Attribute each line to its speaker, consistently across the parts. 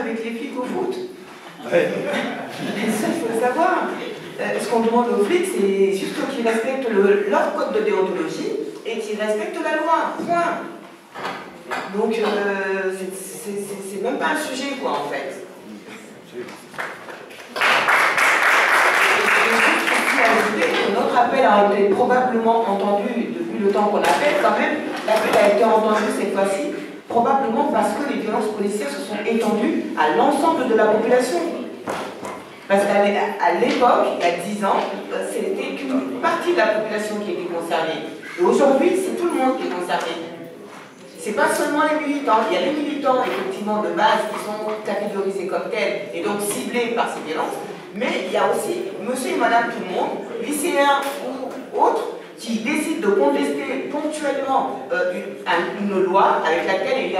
Speaker 1: avec les flics au foot. Ouais. Ça, il faut le savoir. Ce qu'on demande aux flics, c'est juste qu'ils respectent leur code de déontologie et qu'ils respectent la loi. Point. Donc, c'est même pas un sujet, quoi, en fait. Notre appel a été probablement entendu depuis le temps qu'on appelle, quand même. L'appel a été entendu cette fois-ci, probablement parce que les violences policières se sont étendues à l'ensemble de la population. Parce qu'à l'époque, il y a 10 ans, c'était qu'une partie de la population qui était concernée. Et aujourd'hui, c'est tout le monde qui est concerné. C'est pas seulement les militants. Il y a les militants, effectivement, de base, qui sont catégorisés comme tels et donc ciblés par ces violences. Mais il y a aussi monsieur et madame tout le monde, lycéens ou autres, qui décident de contester ponctuellement une loi avec laquelle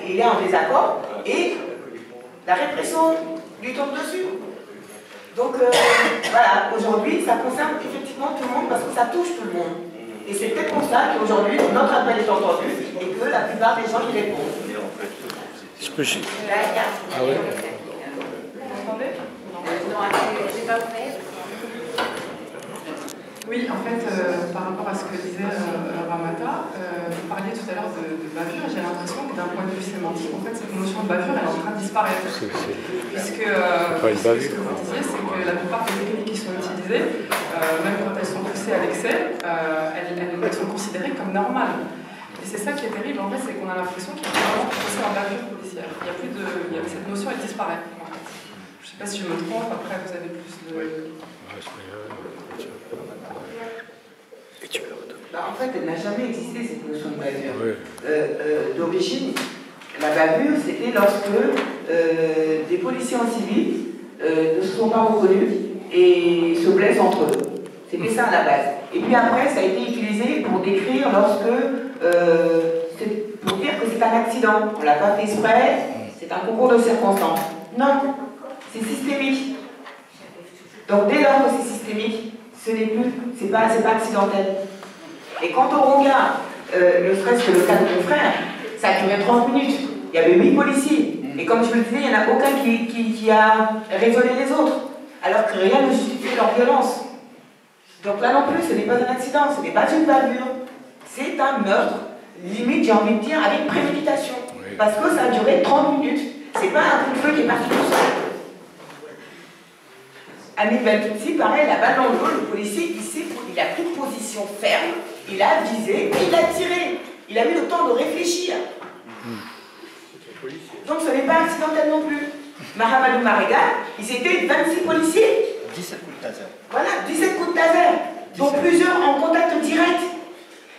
Speaker 1: il est en désaccord et la répression lui tombe dessus. Donc voilà, aujourd'hui, ça concerne effectivement tout le monde parce que ça touche tout le monde. Et c'est peut-être pour ça qu'aujourd'hui, notre appel est entendu et que la plupart des gens y répondent.
Speaker 2: Je peux...
Speaker 1: Ah ouais.
Speaker 3: Vous m'entendez? Non, j'ai pas fait. Oui, en fait, par rapport à ce que disait Ramata, vous parliez tout à l'heure de bavure, j'ai l'impression que d'un point de vue sémantique, en fait, cette notion de bavure, elle est en train de disparaître. Puisque ce que vous disiez, c'est que la plupart des techniques qui sont utilisées, même quand elles sont poussées à l'excès, elles sont considérées comme normales. Et c'est ça qui est terrible, en fait, c'est qu'on a l'impression qu'il y a vraiment poussé en bavure policière. Il y a plus de, cette notion, elle disparaît. En fait. Je ne sais pas si je me trompe, après vous avez plus de...
Speaker 1: En fait, elle n'a jamais existé, cette notion de bavure. Oui. D'origine, la bavure, c'était lorsque des policiers en civil ne se sont pas reconnus et se blessent entre eux. C'était ça à la base. Et puis après, ça a été utilisé pour décrire pour dire que c'est un accident. On ne l'a pas fait exprès, c'est un concours de circonstances. Non, c'est systémique. Donc dès lors que c'est systémique, ce n'est plus, c'est pas accidentel. Et quand on regarde, ne serait-ce que le cas de mon frère, ça a duré 30 minutes. Il y avait 8 policiers. Et comme je le disais, il n'y en a aucun qui a raisonné les autres. Alors que rien ne justifie leur violence. Donc là non plus, ce n'est pas un accident, ce n'est pas une bavure. C'est un meurtre, limite, j'ai envie de dire, avec préméditation. Oui. Parce que ça a duré 30 minutes. C'est pas un coup de feu qui est parti tout seul. Amine Bentoutsi, pareil, la balle dans le dos, le policier, il a pris une position ferme, il a visé et il a tiré. Il a eu le temps de réfléchir. Donc ce n'est pas accidentel non plus. Mahamadou Mariga, ils étaient 26 policiers.
Speaker 4: 17 coups de taser.
Speaker 1: Voilà, 17 coups de taser, dont plusieurs en contact direct.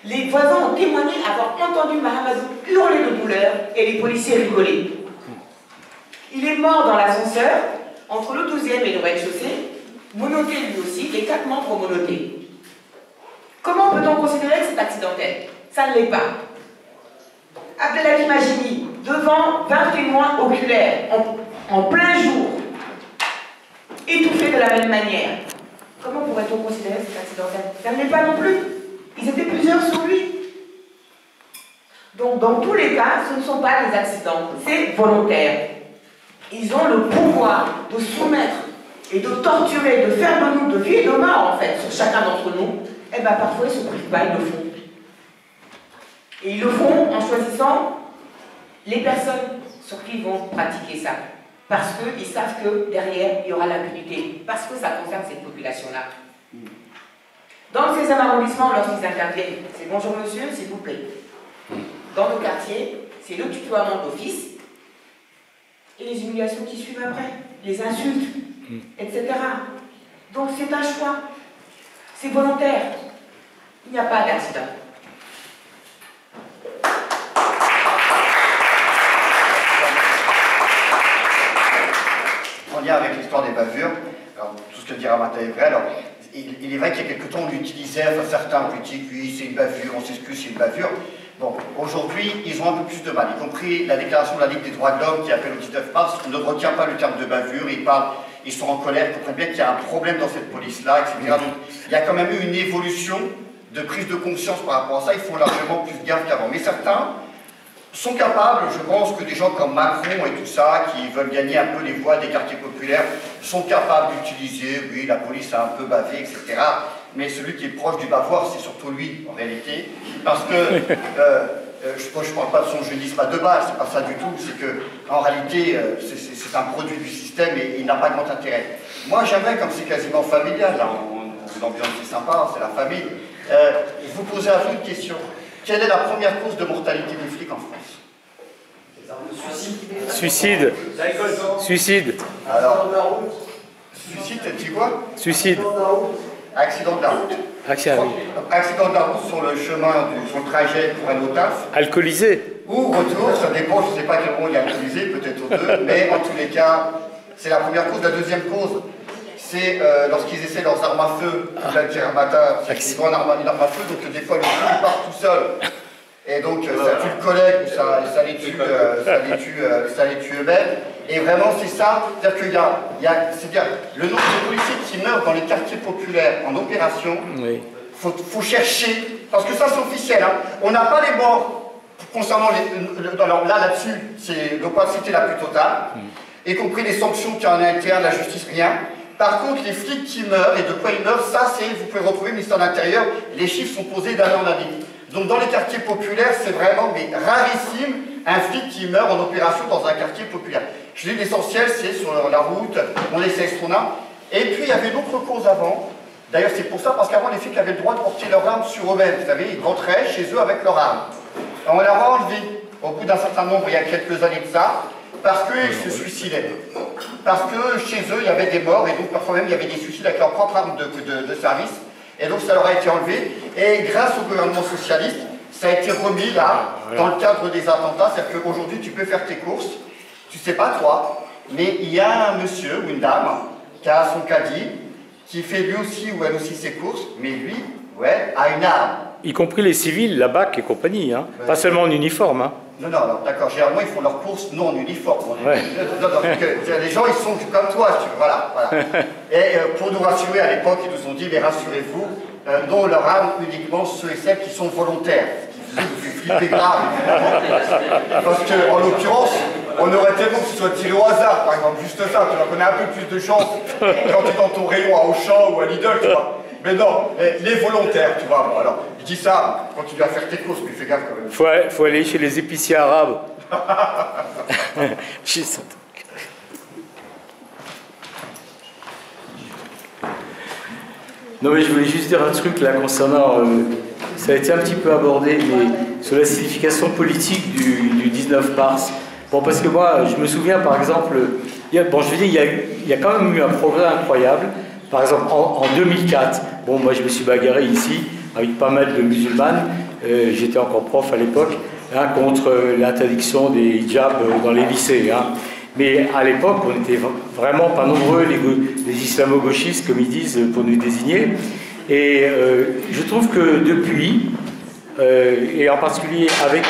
Speaker 1: Les voisins ont témoigné avoir entendu Mahamadou hurler de douleur et les policiers rigoler. Il est mort dans l'ascenseur, entre le 12e et le rez-de-chaussée, menotté lui aussi, les 4 membres menottés. Comment peut-on considérer que c'est accidentel? Ça ne l'est pas. Abdelhakim Majini, devant 20 témoins oculaires, en plein jour, étouffé de la même manière. Comment pourrait-on considérer que c'est accidentel? Ça ne l'est pas non plus. Ils étaient plusieurs sur lui. Donc, dans tous les cas, ce ne sont pas des accidents, c'est volontaire. Ils ont le pouvoir de soumettre et de torturer, de faire de nous, de vie et de mort, en fait, sur chacun d'entre nous. Eh bien, parfois, ils ne se privent pas, ils le font. Et ils le font en choisissant les personnes sur qui ils vont pratiquer ça. Parce qu'ils savent que derrière, il y aura l'impunité. Parce que ça concerne cette population-là. Dans le 16e arrondissement, lorsqu'ils interviennent, c'est bonjour monsieur, s'il vous plaît. Dans le quartier, c'est le tutoiement d'office et les humiliations qui suivent après, les insultes, etc. Donc c'est un choix. C'est volontaire. Il n'y a pas d'accident.
Speaker 4: En lien avec l'histoire des bavures, alors, tout ce que dit Ramata est vrai. Alors, il est vrai qu'il y a quelque temps, on l'utilisait, enfin, certains critiquent, oui, c'est une bavure, on s'excuse, c'est une bavure. Bon, aujourd'hui, ils ont un peu plus de mal, y compris la déclaration de la Ligue des droits de l'homme qui appelle au 19 mars, on ne retient pas le terme de bavure, ils sont en colère, ils comprennent bien qu'il y a un problème dans cette police-là, etc. Donc, il y a quand même eu une évolution de prise de conscience par rapport à ça, ils font largement plus gaffe qu'avant. Mais certains sont capables, je pense que des gens comme Macron et tout ça, qui veulent gagner un peu les voix des quartiers populaires, sont capables d'utiliser, oui, la police a un peu bavé, etc. Mais celui qui est proche du bavoir, c'est surtout lui, en réalité. Parce que, je ne parle pas de son jeunisme de base, c'est pas ça du tout, c'est qu'en réalité, c'est un produit du système et il n'a pas grand intérêt. Moi, j'aimerais, comme c'est quasiment familial, là, l'ambiance est sympa, c'est la famille, vous poser à vous une question. Quelle est la première cause de mortalité des flics en France?
Speaker 2: Suicide. Suicide.
Speaker 4: Alors, suicide, t'as dit quoi?
Speaker 2: Suicide.
Speaker 4: Accident de la route. Accident de la route sur le chemin, sur le trajet pour aller au taf.
Speaker 2: Alcoolisé.
Speaker 4: Ou retour, ça dépend, je ne sais pas quel moment il est alcoolisé, peut-être aux deux, mais en tous les cas, c'est la première cause. La deuxième cause, c'est lorsqu'ils essaient leurs armes à feu, ils ont une arme à feu, donc des fois le feu part tout seul. Et donc ça tue le collègue, ça les tue eux-mêmes. Et vraiment c'est ça, c'est-à-dire qu'il y a le nombre de policiers qui meurent dans les quartiers populaires en opération,
Speaker 2: oui.
Speaker 4: faut chercher, parce que ça c'est officiel, hein. On n'a pas les morts concernant alors là-dessus, c'est l'opacité la plus totale, y compris les sanctions qu'il y a en interne, la justice, rien. Par contre, les flics qui meurent et de quoi ils meurent, ça c'est, vous pouvez retrouver le ministère de l'Intérieur, les chiffres sont posés d'année en année. Donc dans les quartiers populaires, c'est vraiment rarissime un flic qui meurt en opération dans un quartier populaire. Je dis l'essentiel, c'est sur la route, on essaie ce qu'on a. Et puis il y avait d'autres causes avant. D'ailleurs c'est pour ça, parce qu'avant les flics avaient le droit de porter leurs armes sur eux-mêmes. Vous savez, ils rentraient chez eux avec leurs armes. On leur a enlevé, au bout d'un certain nombre, il y a quelques années de ça, parce qu'ils se suicidaient. Parce que chez eux, il y avait des morts, et donc parfois même il y avait des suicides avec leur propre arme de service. Et donc ça leur a été enlevé. Et grâce au gouvernement socialiste, ça a été remis là, dans le cadre des attentats. C'est-à-dire qu'aujourd'hui, tu peux faire tes courses. Tu sais pas toi, mais il y a un monsieur ou une dame qui a son caddie, qui fait lui aussi ou elle aussi ses courses, mais lui, ouais, a une arme.
Speaker 2: Y compris les civils, la BAC et compagnie, hein. Pas seulement en uniforme. Hein.
Speaker 4: Non, d'accord, généralement ils font leurs courses non en uniforme.
Speaker 2: Ouais.
Speaker 4: Les gens ils sont comme toi, voilà. Et pour nous rassurer, à l'époque, ils nous ont dit, mais rassurez-vous, dont leur arme uniquement ceux et celles qui sont volontaires. Ce qui vous fait flipper grave, évidemment. Parce qu'en l'occurrence, on aurait tellement que ce soit tiré au hasard, par exemple, juste ça, tu vois, qu'on a un peu plus de chance quand tu es dans ton rayon à Auchan ou à Lidl, tu vois. Mais non, les volontaires, tu vois. Bon, alors, je dis ça, continue à faire tes courses, mais fais gaffe quand même.
Speaker 2: Faut aller chez les épiciers arabes. Non mais je voulais juste dire un truc là concernant, ça a été un petit peu abordé, mais sur la signification politique du 19 mars. Bon, parce que moi, je me souviens par exemple, il y a quand même eu un progrès incroyable. Par exemple, en 2004, bon, moi je me suis bagarré ici avec pas mal de musulmanes, j'étais encore prof à l'époque, hein, contre l'interdiction des hijabs dans les lycées. Hein. Mais à l'époque, on n'était vraiment pas nombreux, les islamo-gauchistes, comme ils disent, pour nous désigner. Et je trouve que depuis, et en particulier avec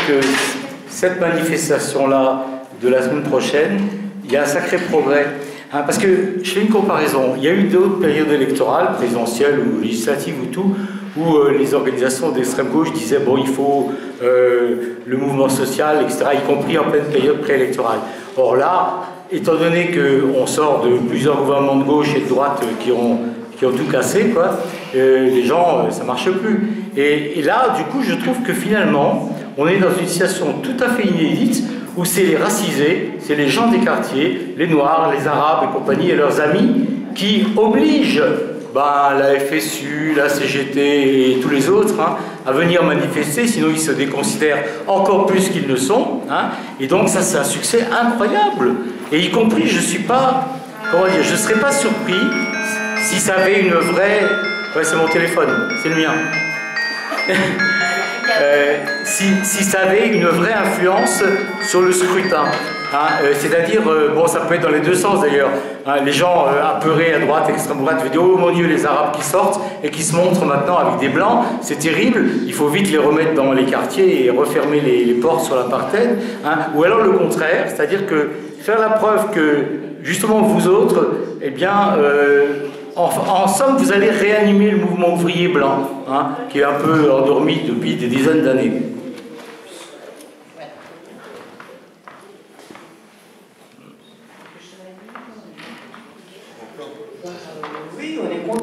Speaker 2: cette manifestation-là de la semaine prochaine, il y a un sacré progrès. Hein, parce que je fais une comparaison. Il y a eu d'autres périodes électorales, présidentielles ou législatives ou tout, où les organisations d'extrême gauche disaient bon, il faut le mouvement social, etc., y compris en pleine période préélectorale. Or là, étant donné qu'on sort de plusieurs gouvernements de gauche et de droite qui ont tout cassé, quoi, les gens, ça ne marche plus. Et là, du coup, je trouve que finalement, on est dans une situation tout à fait inédite où c'est les racisés, c'est les gens des quartiers, les Noirs, les Arabes et compagnie, et leurs amis, qui obligent la FSU, la CGT et tous les autres hein, à venir manifester, sinon ils se déconsidèrent encore plus qu'ils ne sont. Hein, et donc ça, c'est un succès incroyable. Et y compris, je suis pas, comment dire, je ne serais pas surpris si ça avait une vraie... Ouais, c'est mon téléphone, c'est le mien. Si ça avait une vraie influence sur le scrutin. Hein, c'est-à-dire, bon, ça peut être dans les deux sens d'ailleurs. Hein, les gens apeurés à droite, extrême droite, veulent dire oh mon Dieu, les Arabes qui sortent et qui se montrent maintenant avec des blancs, c'est terrible. Il faut vite les remettre dans les quartiers et refermer les portes sur l'apartheid. Hein, ou alors le contraire, c'est-à-dire que faire la preuve que justement vous autres, eh bien, en somme, vous allez réanimer le mouvement ouvrier blanc, hein, qui est un peu endormi depuis des dizaines d'années.
Speaker 1: Oui, on est content.